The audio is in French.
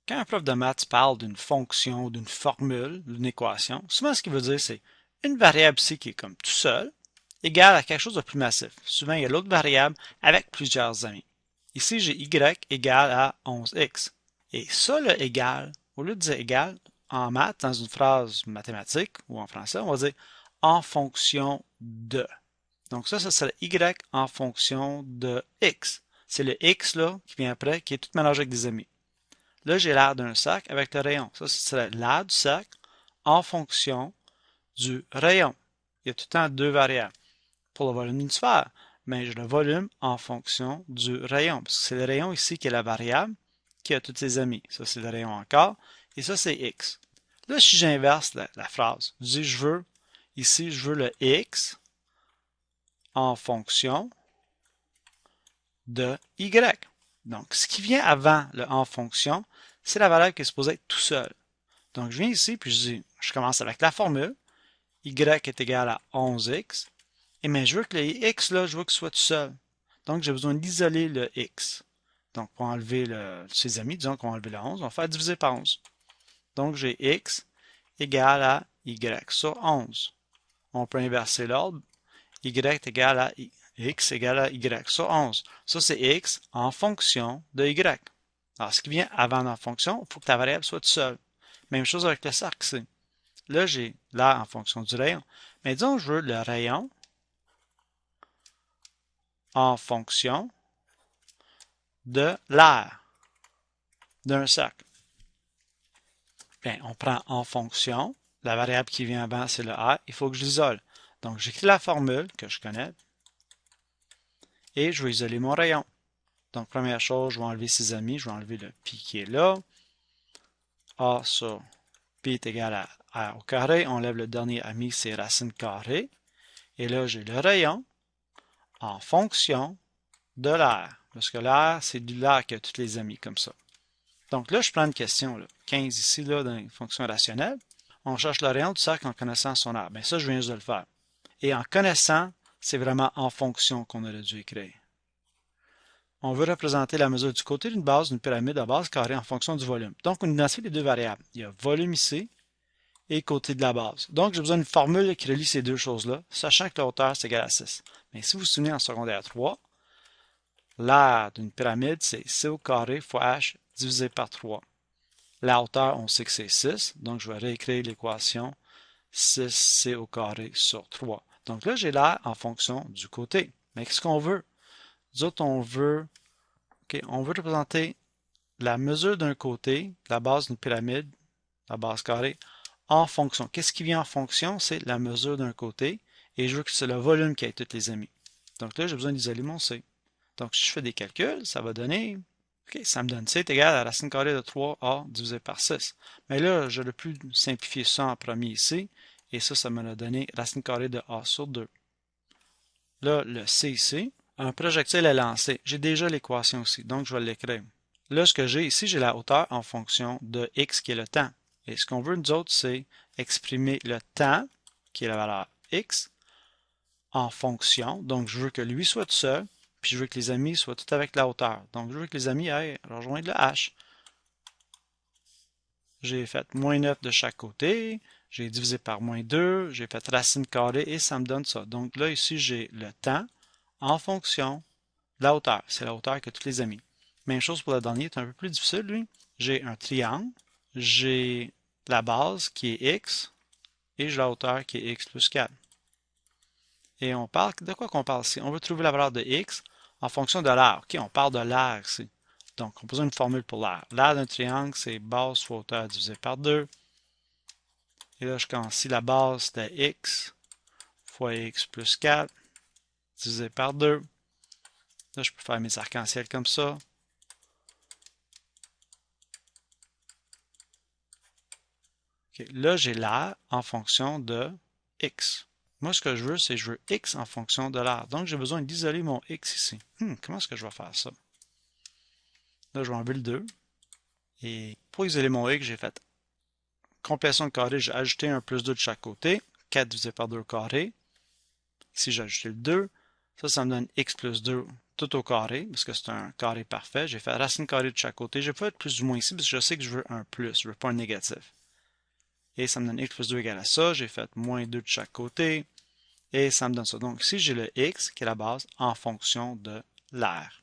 Quand un prof de maths parle d'une fonction, d'une formule, d'une équation, souvent ce qu'il veut dire c'est une variable ici qui est comme tout seul, égale à quelque chose de plus massif. Souvent, il y a l'autre variable avec plusieurs amis. Ici, j'ai y égale à 11x. Et ça, le égal, au lieu de dire égal, en maths, dans une phrase mathématique ou en français, on va dire en fonction de. Donc ça serait y en fonction de x. C'est le x là qui vient après, qui est tout mélangé avec des amis. Là, j'ai l'aire d'un sac avec le rayon. Ça, ce serait l'aire du sac en fonction du rayon. Il y a tout le temps deux variables. Pour le volume d'une sphère, mais j'ai le volume en fonction du rayon. Parce que c'est le rayon ici qui est la variable qui a tous ses amis. Ça, c'est le rayon encore. Et ça, c'est x. Là, si j'inverse la phrase, je dis, ici, je veux le x en fonction de y. Donc, ce qui vient avant le en fonction, c'est la valeur qui est supposée être tout seul. Donc, je viens ici, puis je commence avec la formule. Y est égal à 11x. Et mais je veux que le x, là, je veux qu'il soit tout seul. Donc, j'ai besoin d'isoler le x. Donc, pour enlever ses amis, disons qu'on va enlever le 11, on va faire diviser par 11. Donc, j'ai x égale à y sur 11. On peut inverser l'ordre. Y égale à x égale à y sur 11. Ça, c'est x en fonction de y. Alors, ce qui vient avant la fonction, il faut que ta variable soit tout seul. Même chose avec le cercle ici. Là, j'ai l'aire en fonction du rayon. Mais disons que je veux le rayon en fonction de l'aire d'un cercle. Bien, on prend en fonction, la variable qui vient avant, c'est le R, il faut que je l'isole. Donc, j'écris la formule que je connais et je vais isoler mon rayon. Donc, première chose, je vais enlever ses amis, je vais enlever le pi qui est là. A sur pi est égal à R au carré. On enlève le dernier ami, c'est racine carrée. Et là, j'ai le rayon en fonction de l'aire. Parce que l'aire, c'est de l'aire qui a tous les amis, comme ça. Donc là, je prends une question, là. 15 ici, là, dans une fonction rationnelle. On cherche le rayon du cercle en connaissant son aire. Bien, ça, je viens juste de le faire. Et en connaissant, c'est vraiment en fonction qu'on aurait dû écrire. On veut représenter la mesure du côté d'une base d'une pyramide à base carrée en fonction du volume. Donc, on identifie les deux variables. Il y a volume ici et côté de la base. Donc, j'ai besoin d'une formule qui relie ces deux choses-là, sachant que la hauteur, c'est égal à 6. Mais si vous vous souvenez en secondaire 3, l'aire d'une pyramide, c'est c au carré fois h divisé par 3. La hauteur, on sait que c'est 6, donc je vais réécrire l'équation 6c au carré sur 3. Donc là, j'ai l'aire en fonction du côté. Mais qu'est-ce qu'on veut? Nous autres, on veut représenter la mesure d'un côté, la base d'une pyramide, la base carrée, en fonction. Qu'est-ce qui vient en fonction? C'est la mesure d'un côté, et je veux que c'est le volume qui ait tous les amis. Donc là, j'ai besoin d'isoler mon C. Donc, si je fais des calculs, ça va donner, ça me donne C est égal à la racine carrée de 3A divisé par 6. Mais là, j'aurais pu simplifier ça en premier ici, et ça me l'a donné racine carrée de A sur 2. Là, le C ici, un projectile est lancé. J'ai déjà l'équation ici, donc je vais l'écrire. Là, ce que j'ai ici, j'ai la hauteur en fonction de x qui est le temps. Et ce qu'on veut, nous autres, c'est exprimer le temps, qui est la valeur x, en fonction. Donc, je veux que lui soit tout seul, puis je veux que les amis soient tout avec la hauteur. Donc, je veux que les amis aillent rejoindre le h. J'ai fait moins 9 de chaque côté, j'ai divisé par moins 2, j'ai fait racine carrée et ça me donne ça. Donc là, ici, j'ai le temps en fonction de la hauteur. C'est la hauteur que tous les amis. Même chose pour le dernier, c'est un peu plus difficile, lui. J'ai un triangle, j'ai la base qui est x et j'ai la hauteur qui est x plus 4. Et on parle, de quoi qu'on parle ici? On veut trouver la valeur de x en fonction de l'aire. OK, on parle de l'aire ici. Donc, on pose une formule pour l'aire. L'aire d'un triangle, c'est base fois hauteur divisé par 2. Et là, je commence ici, la base, c'était x fois x plus 4 divisé par 2. Là, je peux faire mes arcs-en-ciel comme ça. Okay. Là, j'ai l'aire en fonction de x. Moi, ce que je veux, c'est je veux x en fonction de l'aire. Donc, j'ai besoin d'isoler mon x ici. Comment est-ce que je vais faire ça? Là, je vais enlever le 2. Et pour isoler mon x, j'ai fait complétion de carré, j'ai ajouté un plus 2 de chaque côté. 4 divisé par 2 au carré. Ici, j'ai ajouté le 2. Ça me donne x plus 2 tout au carré, parce que c'est un carré parfait. J'ai fait racine carrée de chaque côté. Je peux être plus ou moins ici, parce que je sais que je veux un plus, je veux pas un négatif. Et ça me donne x plus 2 égale à ça. J'ai fait moins 2 de chaque côté. Et ça me donne ça. Donc ici, j'ai le x, qui est la base, en fonction de l'air.